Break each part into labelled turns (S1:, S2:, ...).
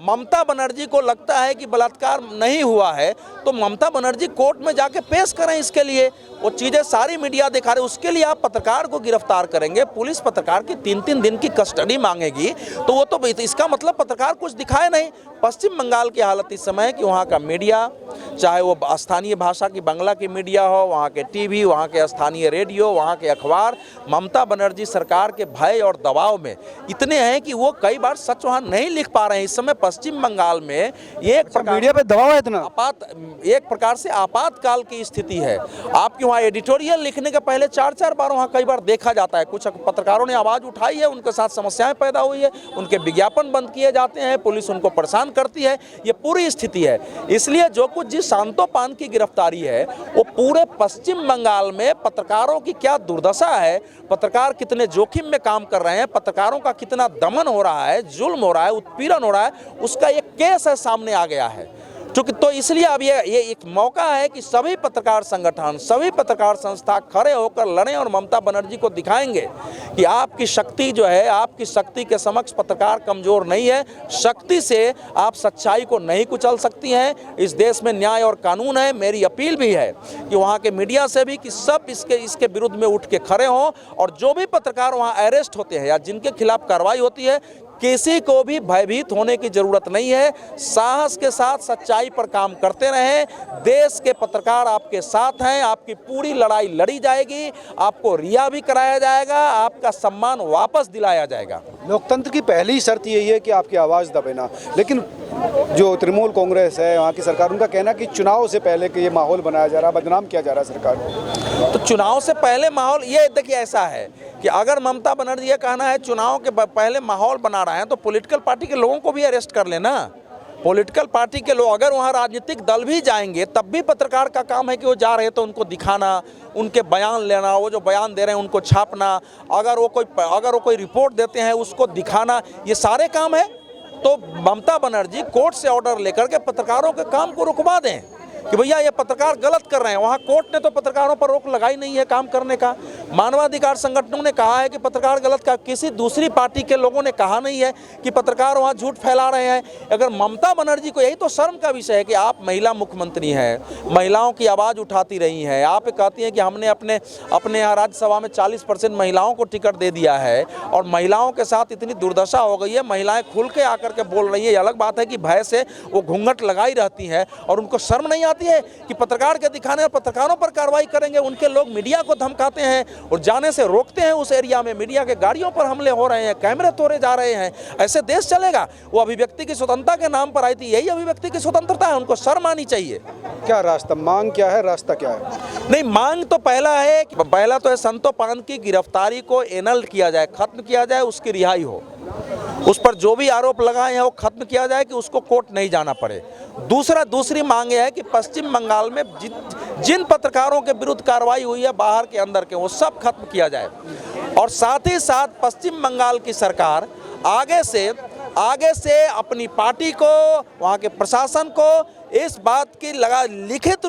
S1: ममता बनर्जी को लगता है कि बलात्कार नहीं हुआ है तो ममता बनर्जी कोर्ट में जाके पेश करें। इसके लिए वो चीज़ें सारी मीडिया दिखा रहे, उसके लिए आप पत्रकार को गिरफ्तार करेंगे, पुलिस पत्रकार की 3-3 दिन की कस्टडी मांगेगी, तो वो तो इसका मतलब पत्रकार कुछ दिखाए नहीं। पश्चिम बंगाल की हालत इस समय कि वहाँ का मीडिया, चाहे वो स्थानीय भाषा की बांग्ला की मीडिया हो, वहाँ के टीवी, वहाँ के स्थानीय रेडियो, वहाँ के अखबार, ममता बनर्जी सरकार के भय और दबाव में इतने हैं कि वो कई बार सच वहाँ नहीं लिख पा रहे हैं। इस समय पश्चिम बंगाल में
S2: मीडिया पे दबाव है इतना,
S1: एक प्रकार से आपातकाल की स्थिति है। आपके वहाँ एडिटोरियल लिखने के पहले 4-4 बार वहाँ कई बार देखा जाता है। कुछ पत्रकारों ने आवाज़ उठाई है, उनके साथ समस्याएं पैदा हुई है, उनके विज्ञापन बंद किए जाते हैं, पुलिस उनको परेशान करती है, ये पूरी स्थिति है। इसलिए जो कुछ जिस सांतोपान की गिरफ्तारी है वो पूरे पश्चिम बंगाल में पत्रकारों की क्या दुर्दशा है, पत्रकार कितने जोखिम में काम कर रहे हैं, पत्रकारों का कितना दमन हो रहा है, जुल्म हो रहा है, उत्पीड़न हो रहा है, उसका एक केस है सामने आ गया है। तो इसलिए अब ये एक मौका है कि सभी पत्रकार संगठन, सभी पत्रकार संस्था खड़े होकर लड़ें और ममता बनर्जी को दिखाएंगे कि आपकी शक्ति जो है, आपकी शक्ति के समक्ष पत्रकार कमजोर नहीं है। शक्ति से आप सच्चाई को नहीं कुचल सकती हैं। इस देश में न्याय और कानून है। मेरी अपील भी है कि वहाँ के मीडिया से भी कि सब इसके विरुद्ध में उठ के खड़े हों और जो भी पत्रकार वहाँ अरेस्ट होते हैं या जिनके खिलाफ कार्रवाई होती है, किसी को भी भयभीत होने की जरूरत नहीं है। साहस के साथ सच्चाई पर काम करते रहें। देश के पत्रकार आपके साथ हैं, आपकी पूरी लड़ाई लड़ी जाएगी, आपको रिहा भी कराया जाएगा, आपका सम्मान वापस दिलाया जाएगा।
S2: लोकतंत्र की पहली शर्त यही है कि आपकी आवाज़ दबे ना, लेकिन जो तृणमूल कांग्रेस है, वहाँ की सरकार, उनका कहना है कि चुनाव से पहले कि ये माहौल बनाया जा रहा है, बदनाम किया जा रहा है सरकार को।
S1: तो चुनाव से पहले माहौल, ये देखिए ऐसा है कि अगर ममता बनर्जी ये कहना है चुनाव के पहले माहौल बना रहे हैं तो पॉलिटिकल पार्टी के लोगों को भी अरेस्ट कर लेना। पॉलिटिकल पार्टी के लोग अगर वहाँ राजनीतिक दल भी जाएंगे तब भी पत्रकार का काम है कि वो जा रहे हैं तो उनको दिखाना, उनके बयान लेना, वो जो बयान दे रहे हैं उनको छापना, अगर वो कोई रिपोर्ट देते हैं उसको दिखाना, ये सारे काम है। तो ममता बनर्जी कोर्ट से ऑर्डर लेकर के पत्रकारों के काम को रुकवा दें कि भैया ये पत्रकार गलत कर रहे हैं। वहाँ कोर्ट ने तो पत्रकारों पर रोक लगाई नहीं है काम करने का। मानवाधिकार संगठनों ने कहा है कि पत्रकार गलत का, किसी दूसरी पार्टी के लोगों ने कहा नहीं है कि पत्रकार वहाँ झूठ फैला रहे हैं। अगर ममता बनर्जी को, यही तो शर्म का विषय है कि आप महिला मुख्यमंत्री हैं, महिलाओं की आवाज़ उठाती रही हैं, आप कहती हैं कि हमने अपने यहाँ राज्यसभा में 40% महिलाओं को टिकट दे दिया है और महिलाओं के साथ इतनी दुर्दशा हो गई है, महिलाएँ खुल के आकर के बोल रही है। ये अलग बात है कि भय से वो घूंघट लगाई रहती हैं और उनको शर्म नहीं है कि पत्रकार के दिखाने और पत्रकारों पर कार्रवाई करेंगे। उनके लोग मीडिया को धमकाते हैं और जाने से रोकते हैं उस एरिया में, मीडिया के गाड़ियों पर हमले हो रहे हैं, कैमरे तोड़े जा रहे हैं। ऐसे देश चलेगा? वो अभिव्यक्ति की स्वतंत्रता के नाम पर आई थी, यही अभिव्यक्ति की स्वतंत्रता है, उनको शर्म आनी चाहिए।
S2: क्या रास्ता, मांग क्या है, रास्ता क्या है?
S1: नहीं, मांग तो पहला तो है संतोपान की गिरफ्तारी को एनल किया जाए, खत्म किया जाए, उसकी रिहाई हो, उस पर जो भी आरोप लगाए हैं वो खत्म किया जाए कि उसको कोर्ट नहीं जाना पड़े। दूसरी मांग है कि पश्चिम बंगाल में जिन पत्रकारों के विरुद्ध कार्रवाई हुई है बाहर के अंदर के, वो सब खत्म किया जाए। और साथ ही साथ पश्चिम बंगाल की सरकार आगे से अपनी पार्टी को, वहाँ के प्रशासन को इस बात की लिखित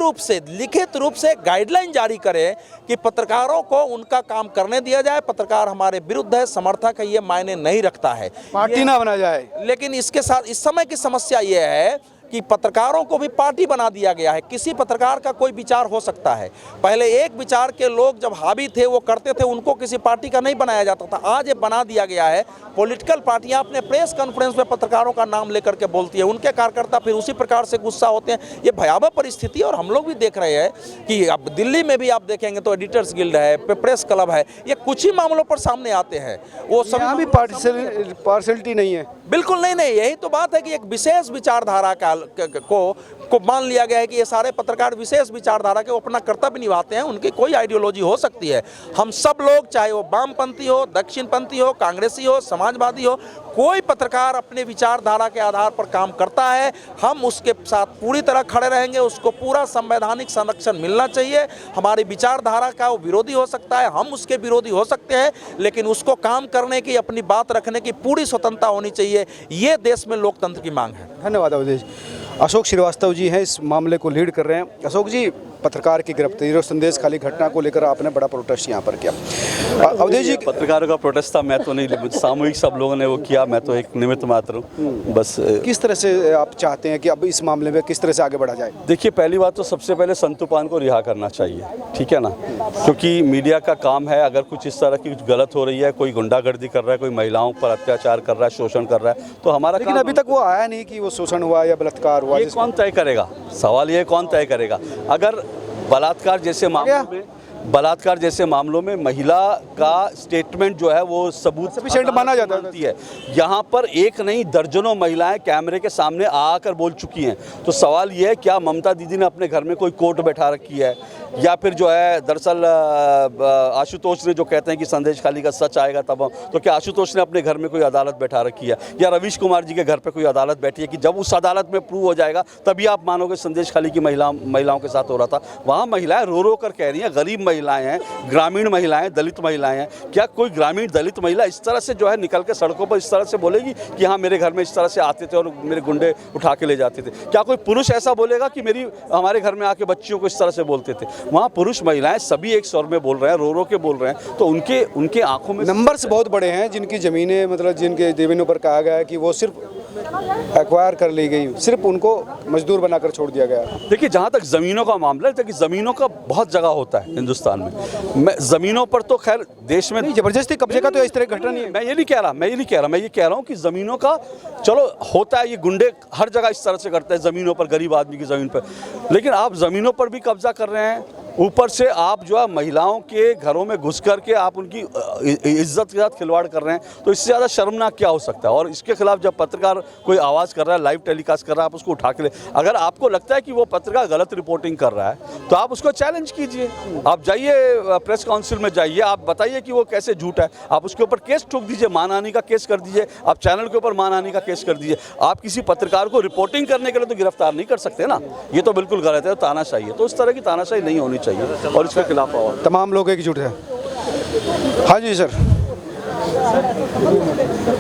S1: रूप से गाइडलाइन जारी करे कि पत्रकारों को उनका काम करने दिया जाए। पत्रकार हमारे विरुद्ध है, समर्थक है, ये मायने नहीं रखता है,
S2: पार्टी ना बना जाए।
S1: लेकिन इसके साथ इस समय की समस्या ये है कि पत्रकारों को भी पार्टी बना दिया गया है। किसी पत्रकार का कोई विचार हो सकता है। पहले एक विचार के लोग जब हावी थे, वो करते थे, उनको किसी पार्टी का नहीं बनाया जाता था। आज ये बना दिया गया है। पॉलिटिकल पार्टियां अपने प्रेस कॉन्फ्रेंस में पत्रकारों का नाम लेकर के बोलती है, उनके कार्यकर्ता फिर उसी प्रकार से गुस्सा होते हैं। ये भयावह परिस्थिति, और हम लोग भी देख रहे हैं कि अब दिल्ली में भी आप देखेंगे तो एडिटर्स गिल्ड है, प्रेस क्लब है, ये कुछ ही मामलों पर सामने आते हैं। वो सब
S2: भी पार्शलिटी नहीं है,
S1: बिल्कुल नहीं। यही तो बात है कि एक विशेष विचारधारा को मान लिया गया है कि ये सारे पत्रकार विशेष विचारधारा के अपना कर्तव्य निभाते हैं। उनकी कोई आइडियोलॉजी हो सकती है। हम सब लोग, चाहे वो वामपंथी हो, दक्षिणपंथी हो, कांग्रेसी हो, समाजवादी हो, कोई पत्रकार अपने विचारधारा के आधार पर काम करता है, हम उसके साथ पूरी तरह खड़े रहेंगे। उसको पूरा संवैधानिक संरक्षण मिलना चाहिए। हमारी विचारधारा का वो विरोधी हो सकता है, हम उसके विरोधी हो सकते हैं, लेकिन उसको काम करने की, अपनी बात रखने की पूरी स्वतंत्रता होनी चाहिए। ये देश में लोकतंत्र की मांग है।
S2: धन्यवाद अवधेश। अशोक श्रीवास्तव जी हैं, इस मामले को लीड कर रहे हैं। अशोक जी, पत्रकार की गिरफ्तारी और संदेश खाली घटना को लेकर आपने बड़ा प्रोटेस्ट यहाँ पर किया। अवधेश जी,
S3: पत्रकारों का प्रोटेस्ट था, मैं तो नहीं, सामूहिक सब लोगों ने वो किया, मैं तो एक निमित्त मात्र हूँ बस।
S2: किस तरह से आप चाहते हैं कि अब इस मामले में किस तरह से आगे बढ़ा जाए?
S3: देखिए, पहली बात तो सबसे पहले संतू पान को रिहा करना चाहिए, ठीक है ना, क्योंकि मीडिया का काम है, अगर कुछ इस तरह की कुछ गलत हो रही है, कोई गुंडागर्दी कर रहा है, कोई महिलाओं पर अत्याचार कर रहा है, शोषण कर रहा है, तो हमारा
S2: लेकिन अभी तक वो आया नहीं कि वो शोषण हुआ या बलात्कार हुआ।
S3: ये कौन तय करेगा? सवाल ये कौन तय करेगा? अगर बलात्कार जैसे मामलों में महिला का स्टेटमेंट जो है वो सबूत
S2: सफिशिएंट माना जाता
S3: है। यहाँ पर एक नहीं दर्जनों महिलाएं कैमरे के सामने आकर बोल चुकी हैं। तो सवाल ये है, क्या ममता दीदी ने अपने घर में कोई कोर्ट बैठा रखी है, या फिर जो है दरअसल आशुतोष ने जो कहते हैं कि संदेश खाली का सच आएगा तब, तो क्या आशुतोष ने अपने घर में कोई अदालत बैठा रखी है, या रवीश कुमार जी के घर पे कोई अदालत बैठी है कि जब उस अदालत में प्रूव हो जाएगा तभी आप मानोगे संदेश खाली की महिलाओं के साथ हो रहा था? वहाँ महिलाएं रो रो कर कह रही हैं, गरीब महिलाएं हैं, ग्रामीण महिलाएं, दलित महिलाएं हैं। क्या कोई ग्रामीण दलित महिला इस तरह से जो है निकल के सड़कों पर इस तरह से बोलेगी कि हाँ मेरे घर में इस तरह से आते थे और मेरे गुंडे उठा के ले जाते थे? क्या कोई पुरुष ऐसा बोलेगा कि हमारे घर में आके बच्चियों को इस तरह से बोलते थे? वहाँ पुरुष महिलाएं सभी एक स्वर में बोल रहे हैं, रो रो के बोल रहे हैं, तो उनके आंखों में
S2: नंबर्स बहुत बड़े हैं जिनकी ज़मीनें, मतलब जिनके ज़मीनों पर कहा गया है कि वो सिर्फ एक्वायर कर ली गई, सिर्फ उनको मजदूर बनाकर छोड़ दिया गया।
S3: देखिए, जहाँ तक ज़मीनों का मामला है, देखिए ज़मीनों का बहुत जगह होता है हिंदुस्तान में। मैं ज़मीनों पर तो खैर देश में
S2: ज़बरदस्ती कब्जे का तो इस तरह की घटना नहीं है।
S3: मैं ये नहीं कह रहा, मैं ये कह रहा हूँ कि ज़मीनों का चलो होता है, ये गुंडे हर जगह इस तरह से करते हैं ज़मीनों पर, गरीब आदमी की ज़मीन पर। लेकिन आप ज़मीनों पर भी कब्जा कर रहे हैं, ऊपर से आप जो है महिलाओं के घरों में घुस करके आप उनकी इज्जत के साथ खिलवाड़ कर रहे हैं, तो इससे ज़्यादा शर्मनाक क्या हो सकता है? और इसके खिलाफ जब पत्रकार कोई आवाज़ कर रहा है, लाइव टेलीकास्ट कर रहा है, आप उसको उठा के ले। अगर आपको लगता है कि वो पत्रकार गलत रिपोर्टिंग कर रहा है तो आप उसको चैलेंज कीजिए। आप जाइए प्रेस काउंसिल में जाइए, आप बताइए कि वो कैसे झूठ है, आप उसके ऊपर केस ठोक दीजिए, मानहानि का केस कर दीजिए, आप चैनल के ऊपर मानहानि का केस कर दीजिए। आप किसी पत्रकार को रिपोर्टिंग करने के लिए तो गिरफ्तार नहीं कर सकते ना, ये तो बिल्कुल गलत है, तानाशाही है। तो उस तरह की तानाशाही नहीं होनी चाहिए और इसके खिलाफ आवाज़
S2: तमाम लोग एकजुट हैं। हाँ जी सर,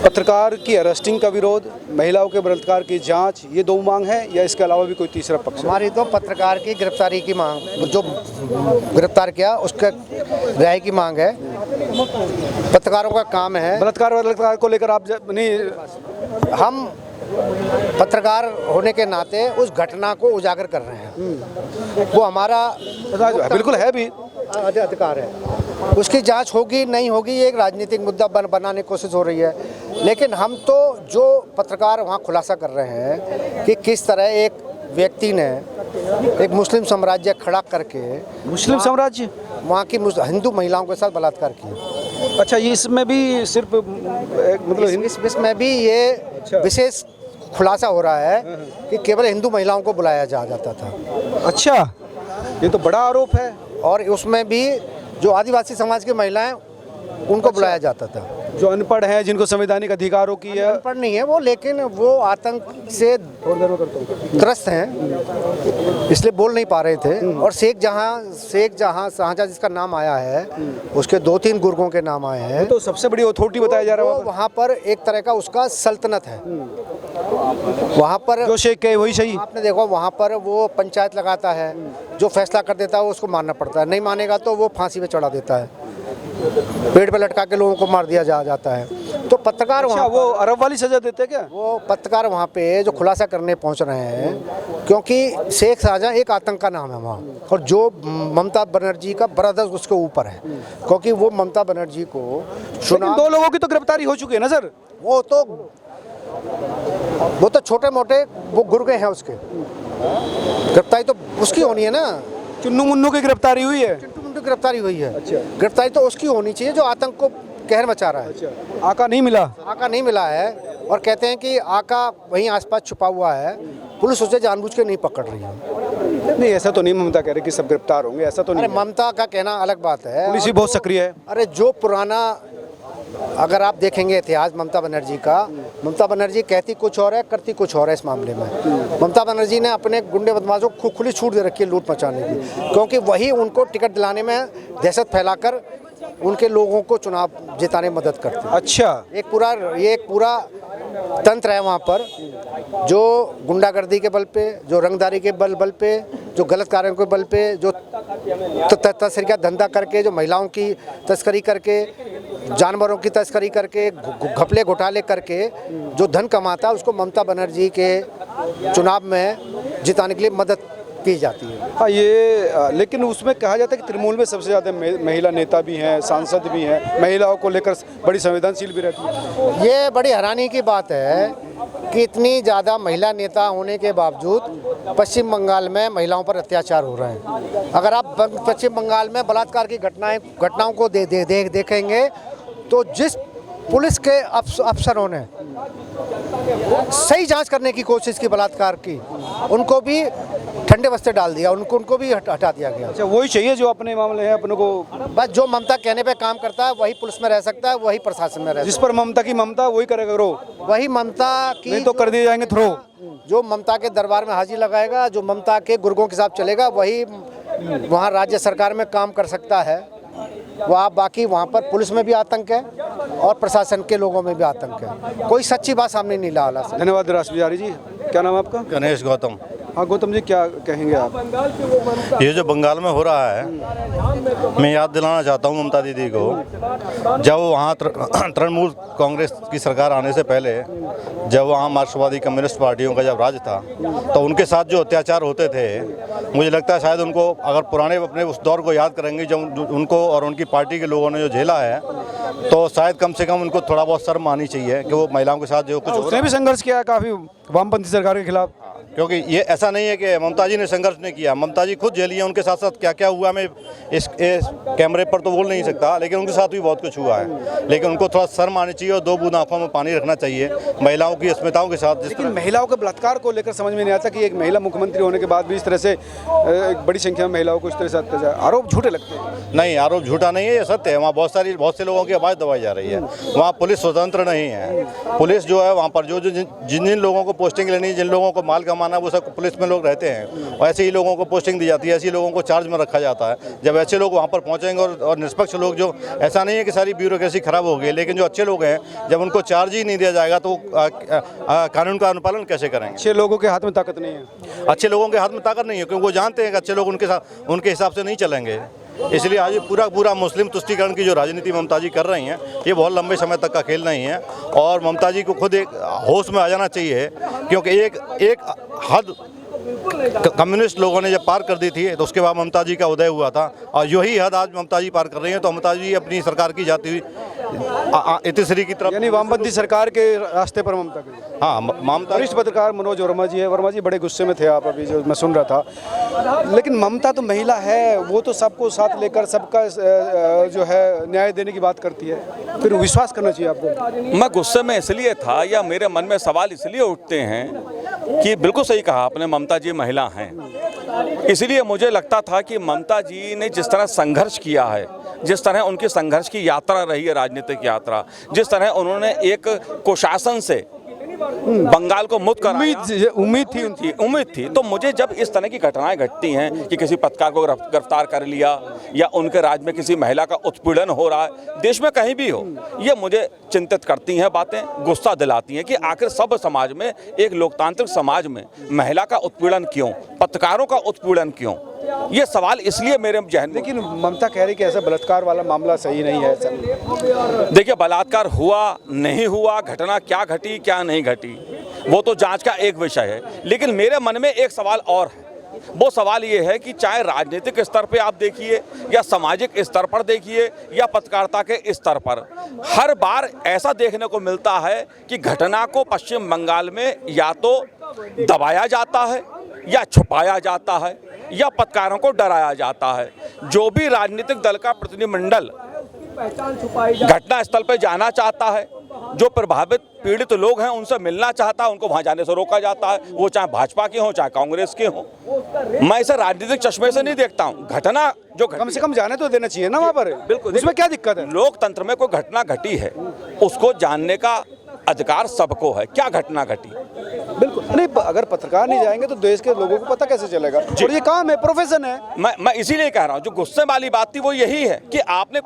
S2: पत्रकार की अरेस्टिंग का विरोध, महिलाओं के बलात्कार की जांच, ये दो मांग है या इसके अलावा भी कोई तीसरा पक्ष?
S4: हमारी तो पत्रकार की गिरफ्तारी की मांग, जो गिरफ्तार किया उसका रिहाई की मांग है। पत्रकारों का काम है।
S2: बलात्कार को लेकर आप नहीं,
S4: हम पत्रकार होने के नाते उस घटना को उजागर कर रहे हैं, वो हमारा
S2: बिल्कुल है भी
S4: अधिकार है। उसकी जांच होगी नहीं होगी ये एक राजनीतिक मुद्दा बनाने की कोशिश हो रही है, लेकिन हम तो जो पत्रकार वहाँ खुलासा कर रहे हैं कि किस तरह एक व्यक्ति ने एक मुस्लिम साम्राज्य खड़ा करके,
S2: मुस्लिम साम्राज्य,
S4: वहाँ की हिंदू महिलाओं के साथ बलात्कार किया।
S2: अच्छा, ये इसमें भी सिर्फ मतलब
S4: इसमें भी ये विशेष खुलासा हो रहा है कि केवल हिंदू महिलाओं को बुलाया जाता था।
S2: अच्छा, ये तो बड़ा आरोप है।
S4: और उसमें भी जो आदिवासी समाज की महिलाएं उनको बुलाया जाता था,
S2: जो अनपढ़ हैं, जिनको संवैधानिक अधिकारों की है।
S4: अनपढ़ नहीं है वो, लेकिन वो आतंक से त्रस्त हैं, इसलिए बोल नहीं पा रहे थे। और शेख जहां शाहजहां जिसका नाम आया है, उसके 2-3 गुर्गों के नाम आए हैं।
S2: तो सबसे बड़ी अथॉरिटी बताया जा रहा है
S4: वहाँ पर एक तरह का उसका सल्तनत है। वहाँ पर
S2: जो शेख कहे वही सही।
S4: आपने देखो वहाँ पर वो पंचायत लगाता है, जो फैसला कर देता है वो उसको मानना पड़ता है, नहीं मानेगा तो वो फांसी पे चढ़ा देता है, पेड़ पे लटका के लोगों को मार दिया जाता है। तो पत्रकार
S2: अच्छा,
S4: वहाँ
S2: वो अरब वाली सजा देते हैं क्या?
S4: वो पत्रकार वहाँ पे जो खुलासा करने पहुँच रहे हैं, क्योंकि शेख शाहजहां एक आतंक का नाम है वहाँ, और जो ममता बनर्जी का ब्रदर उसके ऊपर है, क्योंकि वो ममता बनर्जी को
S2: लेकिन 2 लोगों की तो गिरफ्तारी हो चुकी है ना सर?
S4: वो तो छोटे मोटे वो गुर्गे हैं, उसके गिरफ्तारी तो उसकी होनी है ना।
S2: चुन्नू मुन्नू की गिरफ्तारी हुई है,
S4: चिंटू मुंटू गिरफ्तारी हुई है।
S2: अच्छा,
S4: गिरफ्तारी तो उसकी होनी चाहिए जो आतंक को कहर मचा रहा है।
S2: अच्छा, आका नहीं मिला?
S4: आका नहीं मिला है, और कहते हैं कि आका वहीं आसपास छुपा हुआ है, पुलिस उसे जानबूझ के नहीं पकड़ रही है।
S2: नहीं, ऐसा तो नहीं ममता कह रही कि सब गिरफ्तार होंगे, ऐसा तो नहीं।
S4: अरे ममता का कहना अलग बात है,
S2: पुलिस भी बहुत सक्रिय है।
S4: अरे जो पुराना, अगर आप देखेंगे इतिहास ममता बनर्जी का, ममता बनर्जी कहती कुछ और है, करती कुछ और है। इस मामले में ममता बनर्जी ने अपने गुंडे बदमाशों को खुली छूट दे रखी है लूट मचाने की, क्योंकि वही उनको टिकट दिलाने में दहशत फैलाकर उनके लोगों को चुनाव जिताने में मदद करते हैं।
S2: अच्छा,
S4: ये एक पूरा तंत्र है वहाँ पर, जो गुंडागर्दी के बल पे, जो रंगदारी के बल पे, जो गलत कार्यों के बल पे, जो तस्करी का धंधा करके, जो महिलाओं की तस्करी करके, जानवरों की तस्करी करके, घपले घोटाले करके जो धन कमाता है, उसको ममता बनर्जी के चुनाव में जिताने के लिए मदद की जाती है।
S2: हाँ ये लेकिन उसमें कहा जाता है कि तृणमूल में सबसे ज़्यादा महिला नेता भी हैं, सांसद भी हैं, महिलाओं को लेकर बड़ी संवेदनशील भी रहती है।
S4: ये बड़ी हैरानी की बात है कि इतनी ज़्यादा महिला नेता होने के बावजूद पश्चिम बंगाल में महिलाओं पर अत्याचार हो रहे हैं। अगर आप पश्चिम बंगाल में बलात्कार की घटनाओं को देखेंगे तो जिस पुलिस के अफसरों ने सही जांच करने की कोशिश की बलात्कार की, उनको भी ठंडे बस्ते डाल दिया, उनको भी हटा दिया गया।
S2: अच्छा, वही चाहिए जो अपने मामले हैं अपनों को।
S4: बस जो ममता कहने पे काम करता है वही पुलिस में रह सकता है, वही प्रशासन में रह
S2: जिस पर ममता की ममता वही करेगा रो,
S4: वही ममता की
S2: नहीं तो कर दिए जाएंगे थ्रो।
S4: जो ममता के दरबार में हाजिर लगाएगा, जो ममता के गुर्गों के साथ चलेगा, वही वहाँ राज्य सरकार में काम कर सकता है। वहाँ बाकी वहाँ पर पुलिस में भी आतंक है और प्रशासन के लोगों में भी आतंक है। कोई सच्ची बात सामने नहीं ला रहा।
S2: धन्यवाद रास बिहारी जी। क्या नाम है आपका?
S5: गणेश गौतम।
S2: हाँ गौतम जी, क्या कहेंगे आप?
S5: ये जो बंगाल में हो रहा है, मैं याद दिलाना चाहता हूँ ममता दीदी को, जब वहाँ तृणमूल कांग्रेस की सरकार आने से पहले जब वहाँ मार्क्सवादी कम्युनिस्ट पार्टियों का जब राज था, तो उनके साथ जो अत्याचार होते थे, मुझे लगता है शायद उनको अगर पुराने अपने उस दौर को याद करेंगे जब उनको और उनकी पार्टी के लोगों ने जो झेला है, तो शायद कम से कम उनको थोड़ा बहुत शर्म आनी चाहिए कि वो महिलाओं के साथ जो कुछ
S2: उसने भी संघर्ष किया काफ़ी वामपंथी सरकार के खिलाफ।
S5: क्योंकि ये ऐसा नहीं है कि ममता जी ने संघर्ष नहीं किया, ममता जी खुद झेली है। उनके साथ साथ क्या क्या हुआ मैं इस कैमरे पर तो बोल नहीं सकता, लेकिन उनके साथ भी बहुत कुछ हुआ है। लेकिन उनको थोड़ा शर्म आनी चाहिए और दो बूंद आंखों में पानी रखना चाहिए महिलाओं की अस्मिताओं के साथ।
S2: लेकिन महिलाओं के बलात्कार को लेकर समझ में नहीं आता कि एक महिला मुख्यमंत्री होने के बाद भी इस तरह से एक बड़ी संख्या में महिलाओं को इस तरह से अत्याचार, आरोप झूठे लगते हैं।
S5: नहीं, आरोप झूठा नहीं है, ये सत्य है। वहाँ बहुत से लोगों की आवाज़ दबाई जा रही है। वहाँ पुलिस स्वतंत्र नहीं है। पुलिस जो है वहाँ पर जो जिन लोगों को पोस्टिंग लेनी, जिन लोगों को माल कमाना, वो सब पुलिस में लोग रहते हैं, और ऐसे ही लोगों को पोस्टिंग दी जाती है, ऐसे ही लोगों को चार्ज में रखा जाता है। जब ऐसे लोग वहाँ पर पहुँचेंगे और निष्पक्ष लोग, जो ऐसा नहीं है कि सारी ब्यूरोक्रेसी खराब हो गई, लेकिन जो अच्छे लोग हैं जब उनको चार्ज ही नहीं दिया जाएगा तो कानून का अनुपालन कैसे करेंगे?
S2: अच्छे लोगों के हाथ में ताकत नहीं है।
S5: अच्छे लोगों के हाथ में ताकत नहीं है, क्योंकि वो जानते हैं कि अच्छे लोग उनके हिसाब से नहीं चलेंगे। इसलिए आज पूरा मुस्लिम तुष्टीकरण की जो राजनीति ममता जी कर रही हैं, ये बहुत लंबे समय तक का खेल नहीं है। और ममता जी को खुद एक होश में आ जाना चाहिए, क्योंकि एक हद कम्युनिस्ट लोगों ने जब पार कर दी थी, तो उसके बाद ममता जी का उदय हुआ था, और यही हद आज ममता जी पार कर रही हैं। तो ममता जी अपनी सरकार की जाती हुई इतिश्री की तरफ,
S2: यानी वामपंथी सरकार के रास्ते पर ममता की।
S5: हाँ, ममता।
S2: वरिष्ठ पत्रकार मनोज वर्मा जी है। वर्मा जी, बड़े गुस्से में थे आप अभी जो मैं सुन रहा था, लेकिन ममता तो महिला है, वो तो सबको साथ लेकर सबका जो है न्याय देने की बात करती है, फिर विश्वास करना चाहिए आपको।
S6: मैं गुस्से में इसलिए था, या मेरे मन में सवाल इसलिए उठते हैं कि बिल्कुल सही कहा आपने, ममता जी महिला हैं। इसलिए मुझे लगता था कि ममता जी ने जिस तरह संघर्ष किया है, जिस तरह उनकी संघर्ष की यात्रा रही है, राजनीतिक यात्रा, जिस तरह उन्होंने एक कुशासन से बंगाल को मुक्त कराया, उम्मीद थी। तो मुझे जब इस तरह की घटनाएं घटती हैं कि किसी पत्रकार को गिरफ्तार कर लिया, या उनके राज्य में किसी महिला का उत्पीड़न हो रहा है, देश में कहीं भी हो, ये मुझे चिंतित करती हैं बातें, गुस्सा दिलाती हैं कि आखिर सब समाज में, एक लोकतांत्रिक समाज में महिला का उत्पीड़न क्यों, पत्रकारों का उत्पीड़न क्यों? ये सवाल इसलिए मेरे जहन में।
S2: लेकिन ममता कह रही कि ऐसा बलात्कार वाला मामला सही नहीं है।
S6: देखिए, बलात्कार हुआ नहीं हुआ, घटना क्या घटी क्या नहीं घटी, वो तो जांच का एक विषय है। लेकिन मेरे मन में एक सवाल और है। वो सवाल ये है कि चाहे राजनीतिक स्तर पे आप देखिए, या सामाजिक स्तर पर देखिए, या पत्रकारिता के स्तर पर, हर बार ऐसा देखने को मिलता है कि घटना को पश्चिम बंगाल में या तो दबाया जाता है, या छुपाया जाता है, या पत्रकारों को डराया जाता है। जो भी राजनीतिक दल का प्रतिनिधिमंडल घटना स्थल पर जाना चाहता है, जो प्रभावित पीड़ित लोग हैं उनसे मिलना चाहता है, उनको वहां जाने से रोका जाता है, वो चाहे भाजपा के हों चाहे कांग्रेस के हों। मैं इसे राजनीतिक चश्मे से नहीं देखता हूं। घटना जो
S2: कम से कम जाने तो देना चाहिए ना वहाँ पर।
S6: बिल्कुल,
S2: उसमें क्या दिक्कत है?
S6: लोकतंत्र में कोई घटना घटी है, उसको जानने का अधिकार सबको है। क्या घटना घटी?
S2: बिल्कुल नहीं, अगर पत्रकार नहीं जाएंगे तो देश के लोगों को पता कैसे चलेगा? और ये काम है, प्रोफेशन है।
S6: मैं इसीलिए कह रहा हूँ, जो गुस्से वाली बात थी वो यही है कि आपने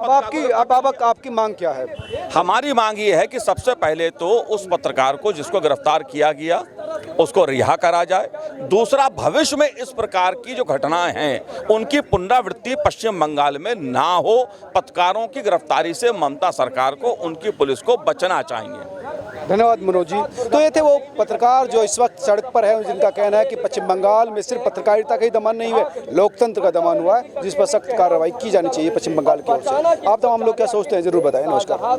S2: आपकी मांग क्या है?
S6: हमारी मांग ये है कि सबसे पहले तो उस पत्रकार को जिसको गिरफ्तार किया गया उसको रिहा करा जाए। दूसरा, भविष्य में इस प्रकार की जो घटनाएं हैं उनकी पुनरावृत्ति पश्चिम बंगाल में ना हो। पत्रकारों की गिरफ्तारी से ममता सरकार को, उनकी पुलिस को बचना चाहिए।
S2: धन्यवाद मनोज जी। तो ये थे वो पत्रकार जो इस वक्त सड़क पर है, जिनका कहना है कि पश्चिम बंगाल में सिर्फ पत्रकारिता का ही दमन नहीं है, लोकतंत्र का दमन हुआ है, जिस पर सख्त कार्रवाई की जानी चाहिए पश्चिम बंगाल की ओर से। आप तमाम लोग क्या सोचते हैं, जरूर बताएं। नमस्कार।